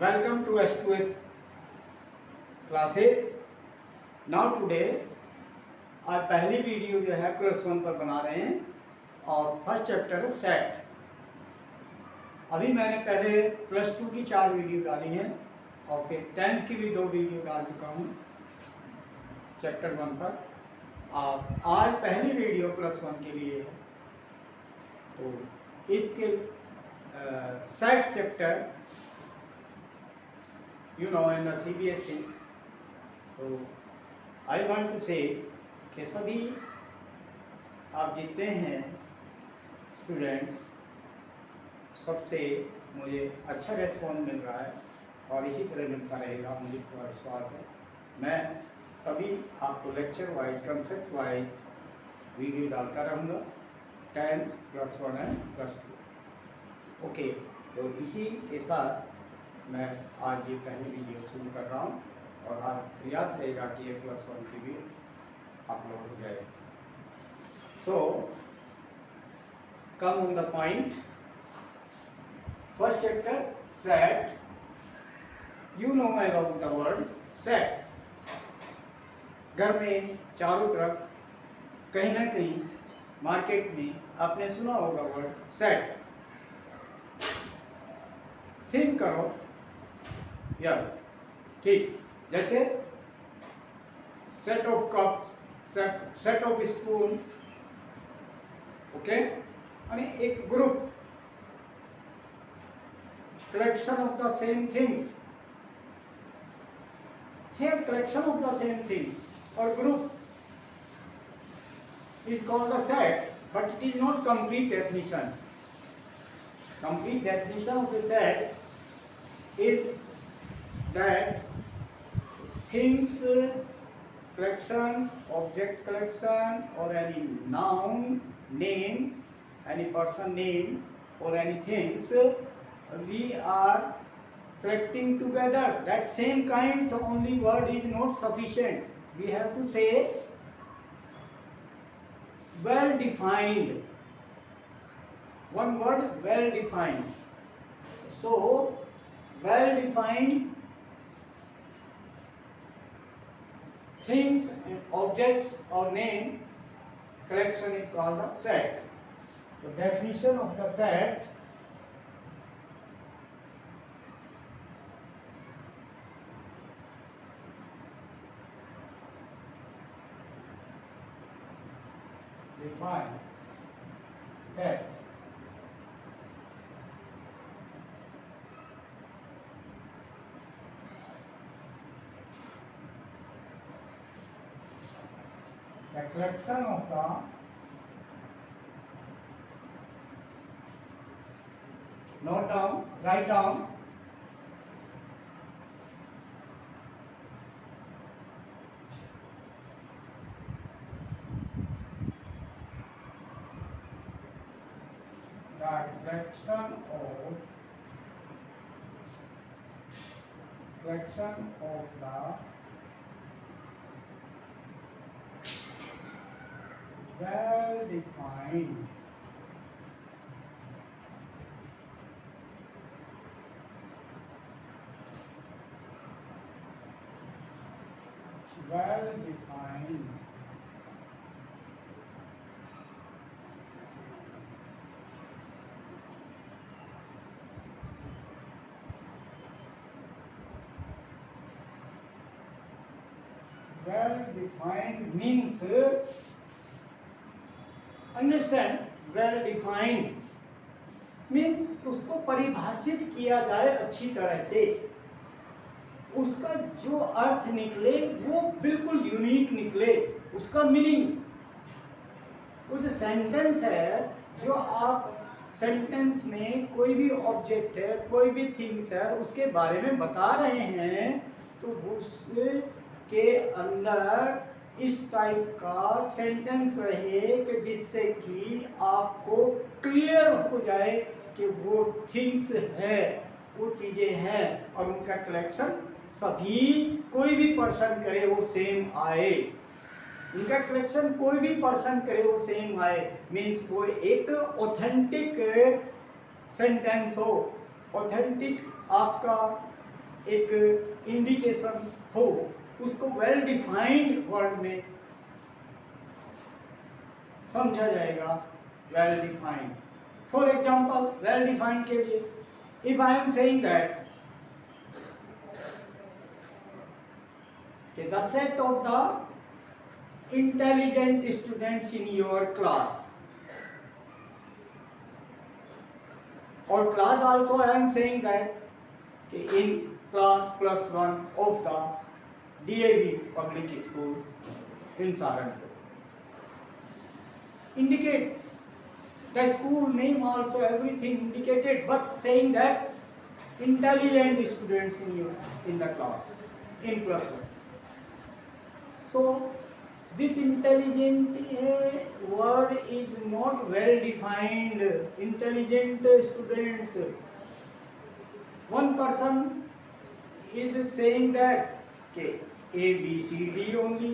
Welcome to S2S classes. Now today आज पहली video जो है +1 पर बना रहे हैं और फर्स्ट चैप्टर है सेट। अभी मैंने पहले +2 की 4 वीडियो डाली हैं और फिर 10th की भी 2 वीडियो डाल चुका हूँ चैप्टर 1 पर। आज पहली वीडियो +1 के लिए है, तो इसके set chapter you know in the CBSE, तो I want to say कि सभी आप जितने हैं स्टूडेंट्स, सबसे मुझे अच्छा रेस्पॉन्स मिल रहा है और इसी तरह मिलता रहेगा, मुझे पूरा विश्वास है। मैं सभी आपको lecture wise concept wise video डालता रहूँगा 10th +1 एंड +2। ओके, तो इसी के साथ मैं आज ये पहली वीडियो शुरू कर रहा हूँ और आज प्रयास रहेगा कि ये +1 की भी अपलोड हो जाए। So come on the point. First chapter set. You know about the word set. घर में चारों तरफ कहीं ना कहीं मार्केट में आपने सुना होगा वर्ड सेट। थिंक करो, यस, ठीक, जैसे set of cups, set of spoon, okay, यानी एक group, collection of the same things. Here collection of the same thing और group is called a set, but it is not complete definition. Complete definition of a set is that things collection, object collection, or any noun name, any person name, or any things we are collecting together. That same kind, so only word is not sufficient. We have to say well defined. One word, well defined. So well defined things, objects or name collection is called a set. The definition of the set define set the collection of the note down, write down the collection of the well defined well defined means understand, well defined means उसको परिभाषित किया जाए अच्छी तरह से, उसका जो अर्थ निकले वो बिल्कुल यूनिक निकले, उसका मीनिंग। वो जो सेंटेंस है, जो आप सेंटेंस में कोई भी ऑब्जेक्ट है, कोई भी थिंग्स है, उसके बारे में बता रहे हैं, तो उसके अंदर इस टाइप का सेंटेंस रहे कि जिससे कि आपको क्लियर हो जाए कि वो थिंग्स है, वो चीज़ें हैं और उनका कलेक्शन सभी कोई भी पर्सन करे वो सेम आए, उनका कलेक्शन कोई भी पर्सन करे वो सेम आए, मीन्स वो एक ऑथेंटिक सेंटेंस हो, ऑथेंटिक आपका एक इंडिकेशन हो, उसको वेल डिफाइंड वर्ड में समझा जाएगा। Well defined, for example well defined के लिए if I am saying that the set of the intelligent students in your class, or class also I am saying that in class +1 of the DAV public school in Saranpur, indicate the school name also, everything indicated, but saying that intelligent students in the class in +1. So this intelligent word is not well defined. Intelligent students, one person is saying that okay, A B C D only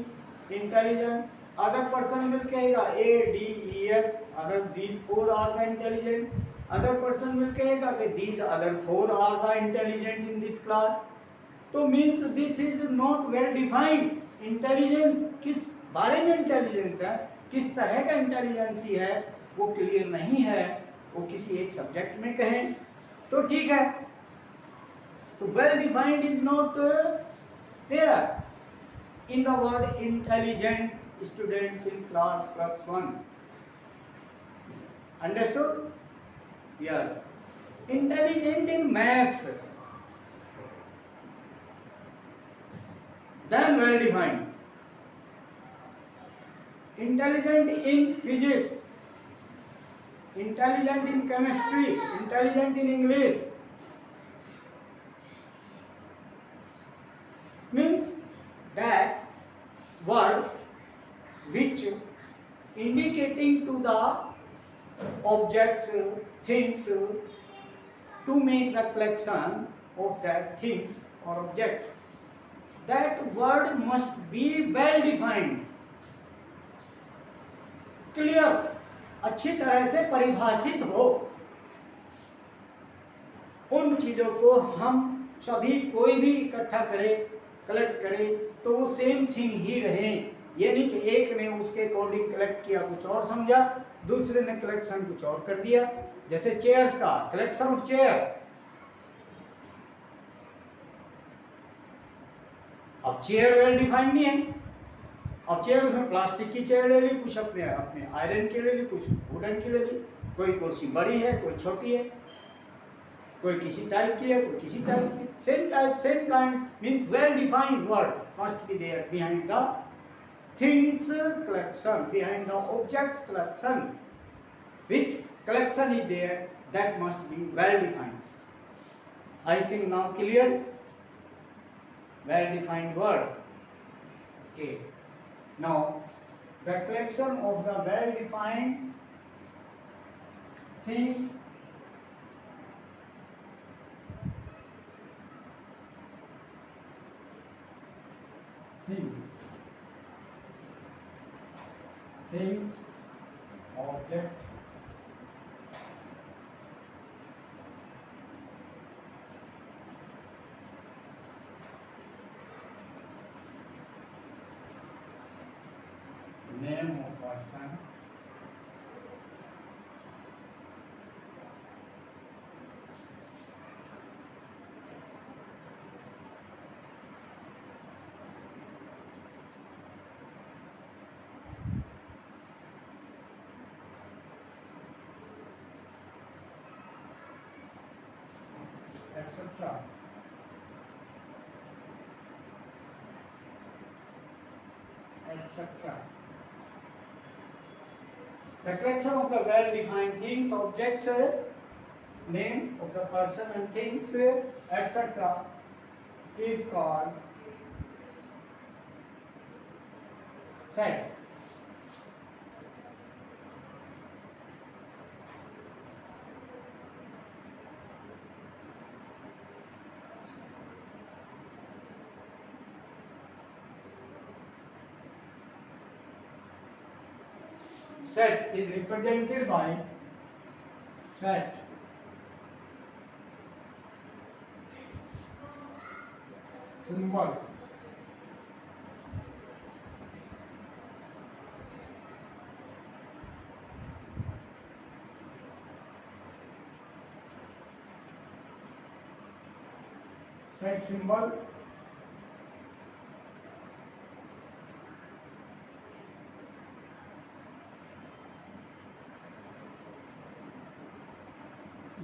intelligent, other person will कहेगा A D E F, other these four are the intelligent, other person will कहेगा कि these other four are the intelligent in this class. तो means this is not well defined. Intelligence किस बारे में intelligence है, किस तरह का इंटेलिजेंस ही है, वो क्लियर नहीं है। वो किसी एक सब्जेक्ट में कहें तो ठीक है, तो well defined is not there in the word intelligent students in class +1. Understood? Yes. Intelligent in maths, then well defined. Intelligent in physics, intelligent in chemistry, intelligent in English, means that word which indicating to the objects, things, to make the collection of that things or object, that word must be well defined, clear, अच्छी तरह से परिभाषित हो। उन चीजों को हम सभी कोई भी इकट्ठा करे, कलेक्ट करे तो वो सेम थिंग ही रहे। ये नहीं कि एक ने उसके अकॉर्डिंग कलेक्ट किया कुछ और समझा, दूसरे ने कलेक्शन कुछ और कर दिया। जैसे चेयर्स का कलेक्शन ऑफ चेयर, अब चेयर वेल डिफाइंड नहीं है। अब चेयर उसमें प्लास्टिक की चेयर ले ली, कुछ अपने अपने आयरन की ले ली, कुछ वुडन की ले ली, कोई कुर्सी बड़ी है, कोई छोटी है, कोई किसी टाइप की है, कोई किसी टाइप की। Same type, same kinds, means well defined word must be there behind the things collection, behind the objects collection, which collection is there, that must be well defined. I think now clear? Well defined word. Okay. Now the collection of the well defined things object, name of person, etc. etc. The collection of the well-defined things, objects, name of the person and things, etc. is called set. Set is represented by set. symbol. Set symbol.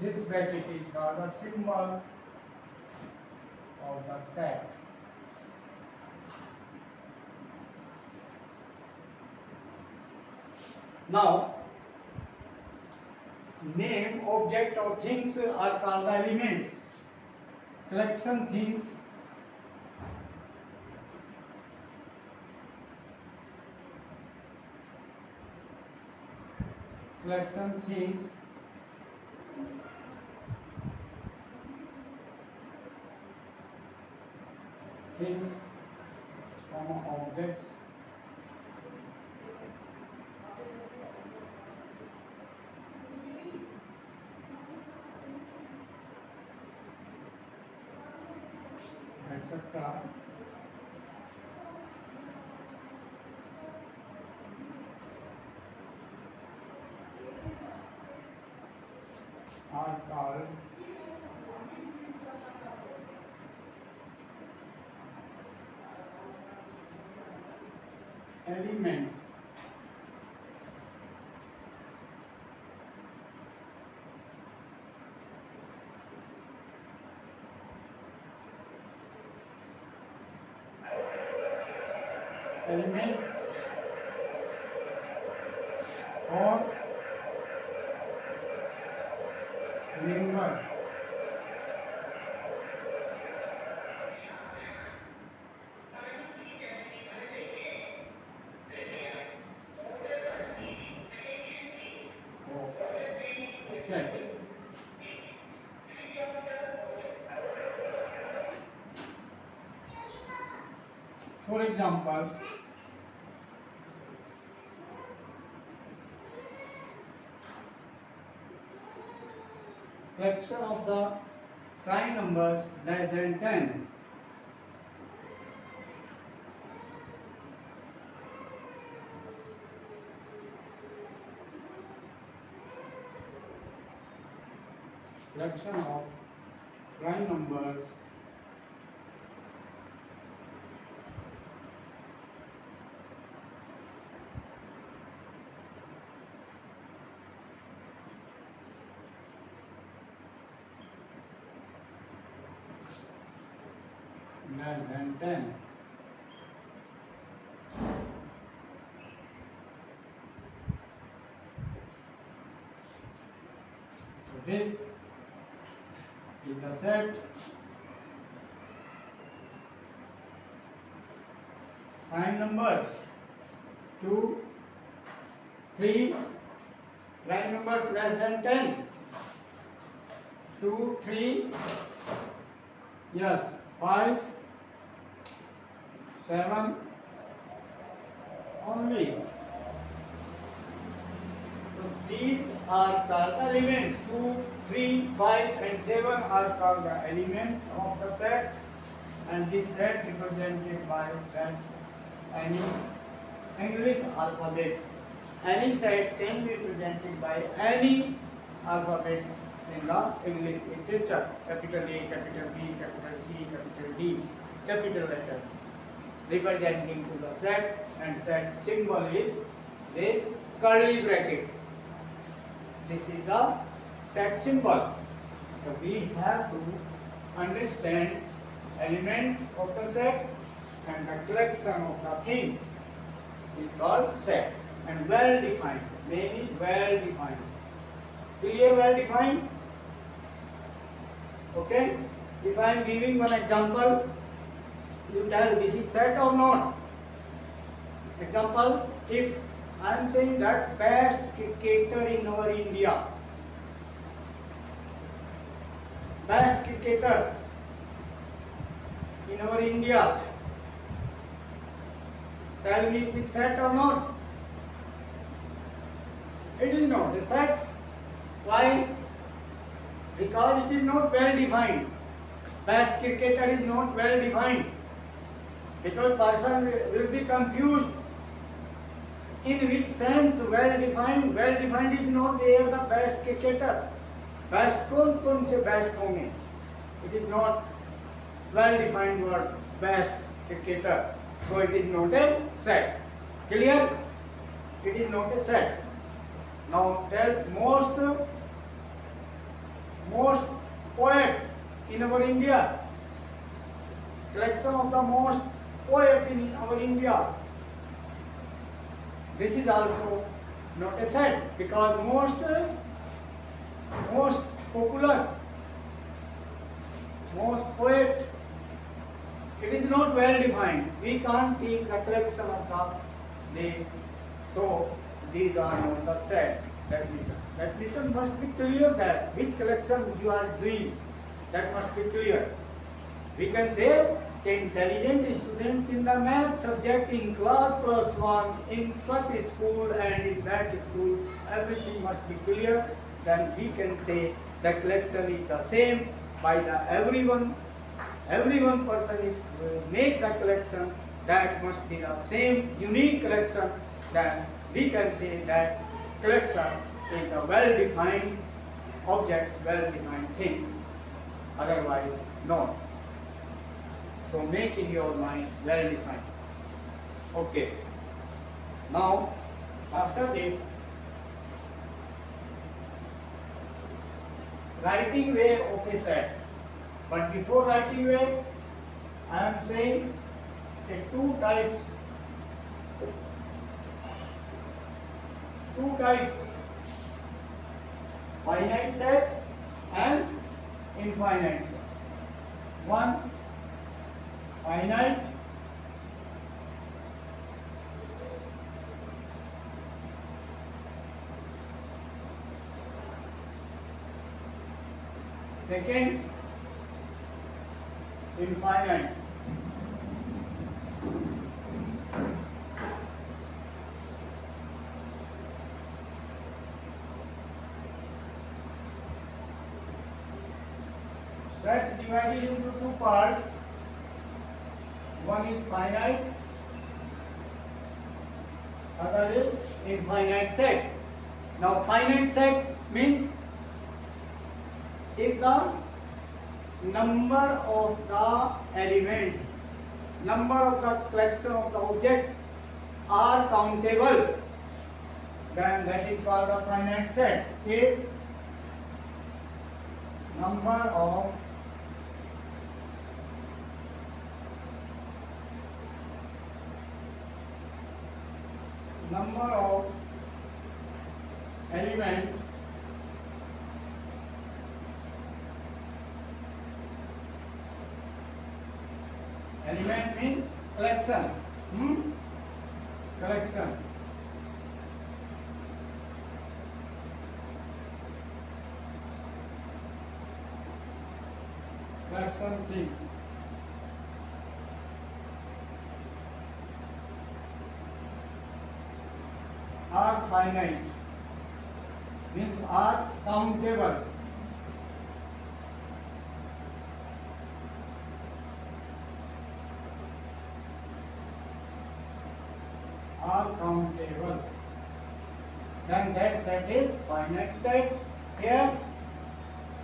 This bracket is called the symbol of the set. Now, name, object or things are called the elements. Collection things. Collection things. Things, objects. Etc. Are called element. Elements or member. Set. For example, collection of the prime numbers less than 10. Collection of prime numbers less than 10. So this is the set prime numbers 2, 3, prime numbers less than 10. 2, 3, yes, 5, 7 only. So these are called the elements. 2, 3, 5 and 7 are called the element of the set, and this set represented by that any English alphabets. Any set can be represented by any alphabets in the English literature. Capital A, capital B, capital C, capital D, capital letters representing to the set, and set symbol is this curly bracket. This is the set symbol. So we have to understand elements of the set and the collection of the things is called set, and well defined. Name is well defined. Clear, well defined? Okay? If I am giving one example, you tell this is set or not. Example, if I am saying that best cricketer in our India, best cricketer in our India, tell me it is set or not. It is not a set. Why? Because it is not well defined. Best cricketer is not well defined because person will be confused. In which sense well defined? Well defined is not there the best cricketer. Best कौन से best होंगे? It is not well defined word best cricketer. So it is not a set. Clear? It is not a set. Now tell most poet in our India. Collection of the most poet in our India. This is also not a set because most popular, most poet, it is not well defined. We can't take the collection of the so these are not the set. Definition must be clear that which collection you are doing. That must be clear. We can say intelligent students in the math subject in class +1 in such a school and in that school, everything must be clear. Then we can say the collection is the same by the everyone person if make the collection, that must be the same unique collection. Then we can say that collection is the well defined objects, well defined things, otherwise not. So make in your mind well defined. Okay. Now after this, writing way of a set. But before writing way, I am saying two types. Finite set and infinite set. One finite, second infinite. Set divided into two parts. One is finite, other is infinite set. Now finite set means if the number of the elements, number of the collection of the objects are countable, then that is called a finite set. If number of element means collection. Collection. Collection things. Are finite means are countable. Are countable. Then that set is finite set. Here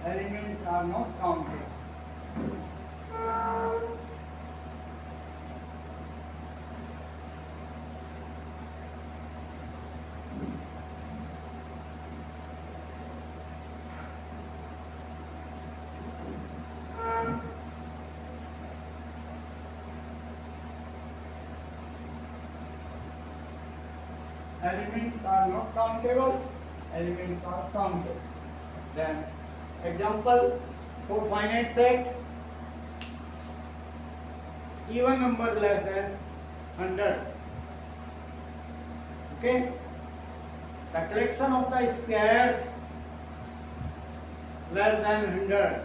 elements are not counted. Elements are not countable, elements are countable. Then example for finite set, even number less than 100. Okay, the collection of the squares less than 100,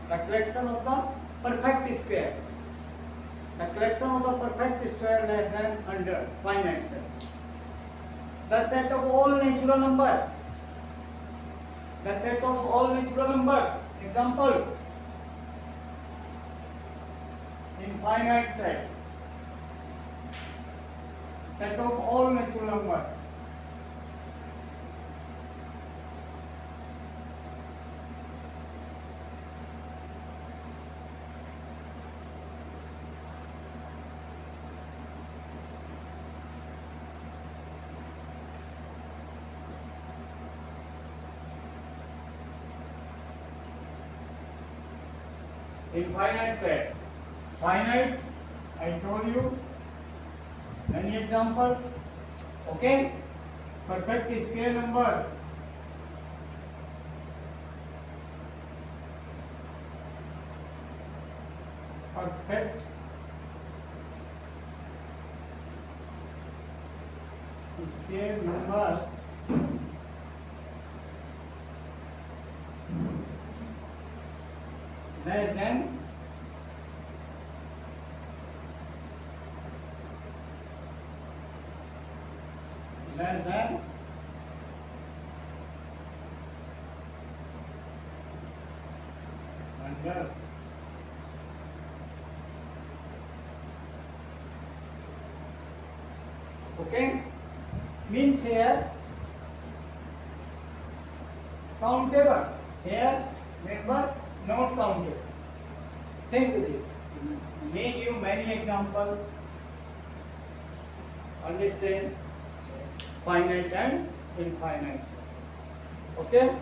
the collection of the perfect square, the collection of the perfect square less than 100, finite set. The set of all natural number. The set of all natural number. Example, infinite set, set of all natural numbers. Infinite set. Finite, I told you. Many examples. Okay? Perfect square numbers. Perfect square numbers less than less than 100. Okay, means here countable, here number not countable. Think with it. May give many examples. Understand finite and infinite. Okay,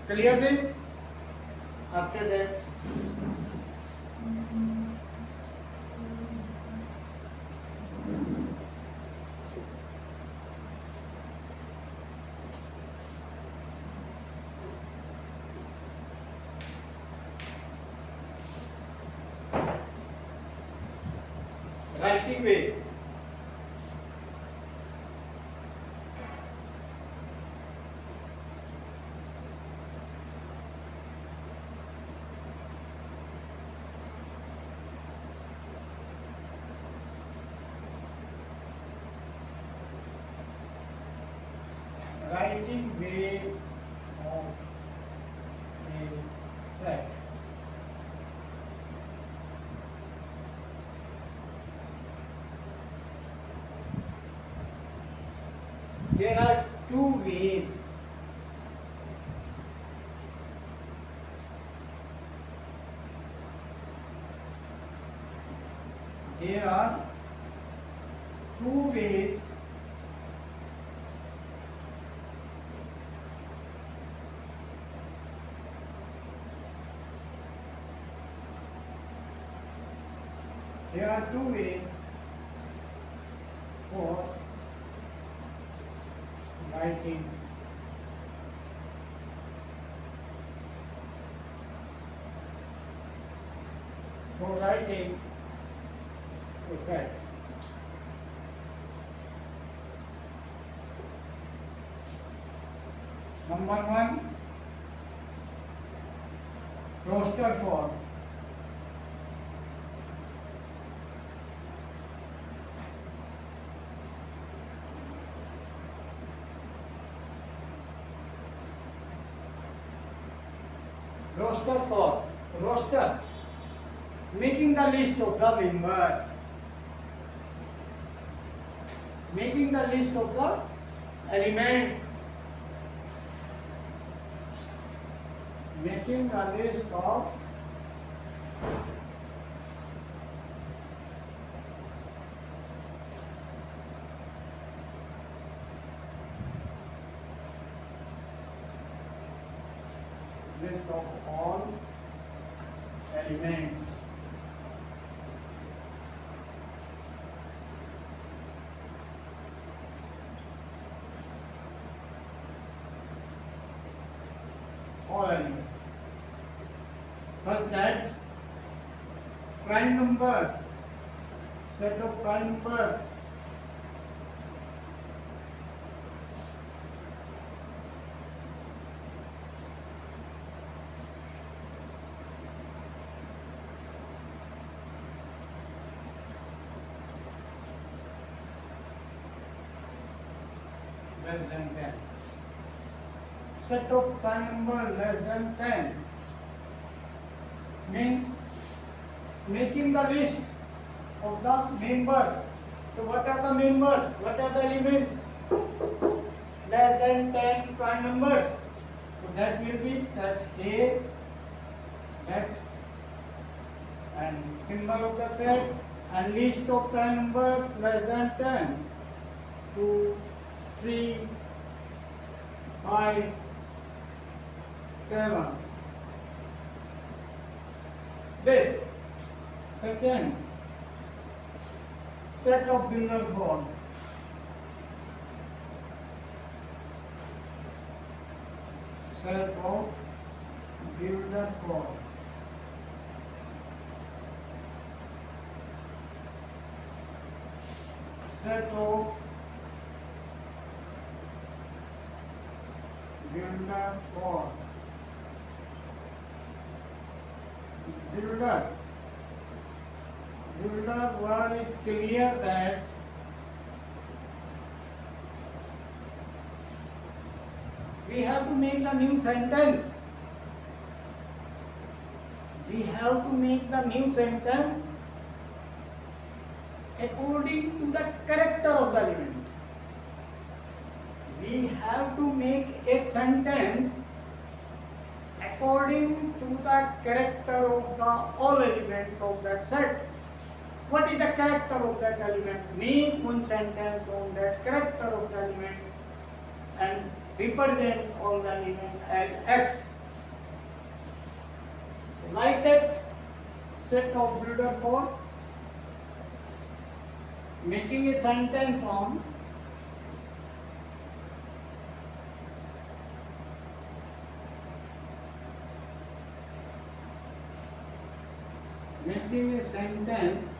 clear this? After that, writing way. Writing way of a set. There are two ways. There are two ways there are two ways for writing a set. Number one, roster form. Roster form. Roster, making the list of the member. Making the list of the elements. Making a list of all elements. All elements. Such that prime number, set of prime numbers less than 10. Set of prime number less than 10 means making the list of the members. So what are the members? What are the elements? Less than 10 prime numbers. So that will be set A, that, and symbol of the set, and list of prime numbers less than 10. 2, 3, 5, 7. This second set of builder form. Set of builder form. Set of builder form. Builder word is clear that we have to make the new sentence. We have to make the new sentence according to the character of the element. We have to make a sentence according to the character of the all elements of that set. What is the character of that element? Make one sentence on that character of the element and represent all the element as X. Like that set of builder form, making a sentence on making a sentence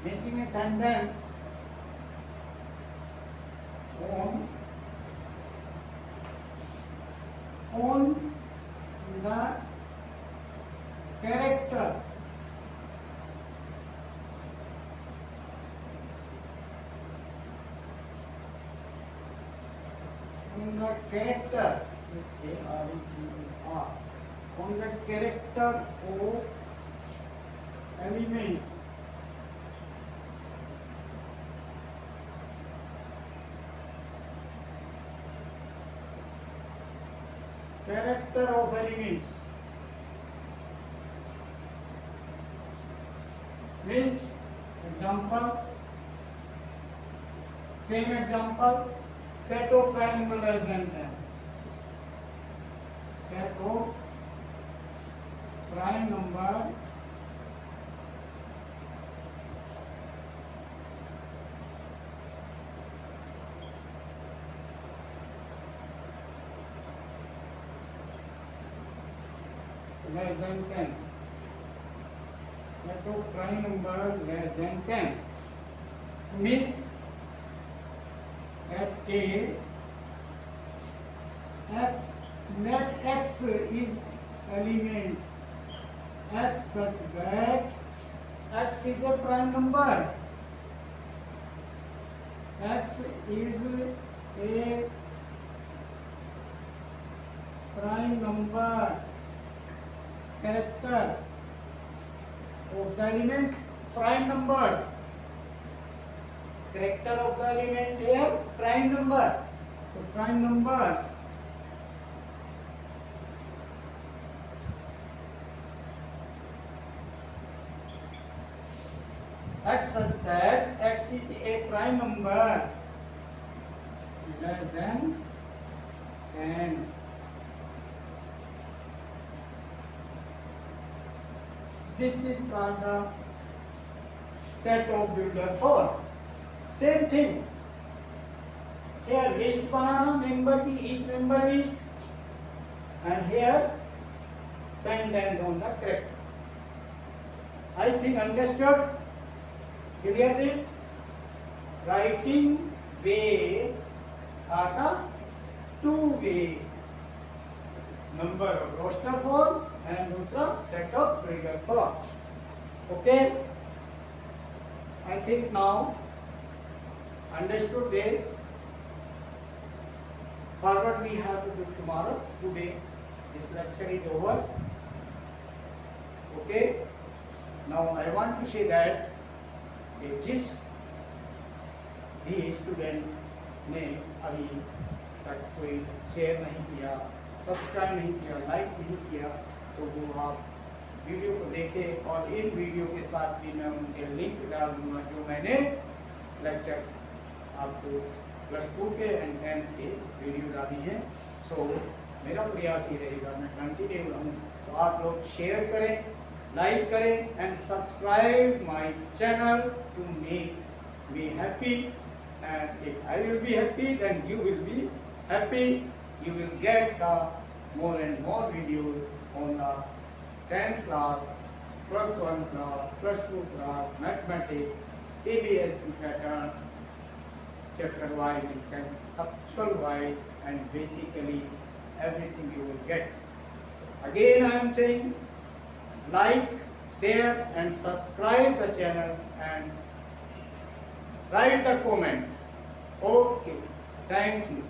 making a sentence on the character on the character of elements. Character of elements means, example, same example, set of prime number less than 10. Set of prime number less than 10. Set of prime number less than 10 means at A X, let X is element X such that X is a prime number. X is a prime number character of the element. Prime numbers, character of the element here, prime number. So prime numbers X such that X is a prime number less than 10. This is called the set of builder form. Same thing. Here list banana, member की each member list, and here sentence on the character. I think understood. Clear this? Writing way are the two-way. Number of roster form and also set of builder form. Okay? I think now understood this. forward we have to do tomorrow. Today this lecture is over. Okay. Now I want to say that जिस भी student ने अभी तक कोई share नहीं किया, subscribe नहीं किया, लाइक नहीं किया, तो वो आप वीडियो को देखें और इन वीडियो के साथ भी मैं उनके लिंक डाल दूँगा जो मैंने लेक्चर आपको +2 के एंड 10th के वीडियो डाली है। सो मेरा प्रयास ही रहेगा, मैं कंटिन्यू रहूँ, तो आप लोग शेयर करें, लाइक करें and subscribe my channel to make me happy, and if I will be happy then you will be happy. You will get the more and more videos on the 10th class, +1 class, +2 class, mathematics, CBSE pattern, chapter wise and conceptual wise, and basically everything you will get. Again I am saying, like, share and subscribe the channel and write the comment. Okay, thank you.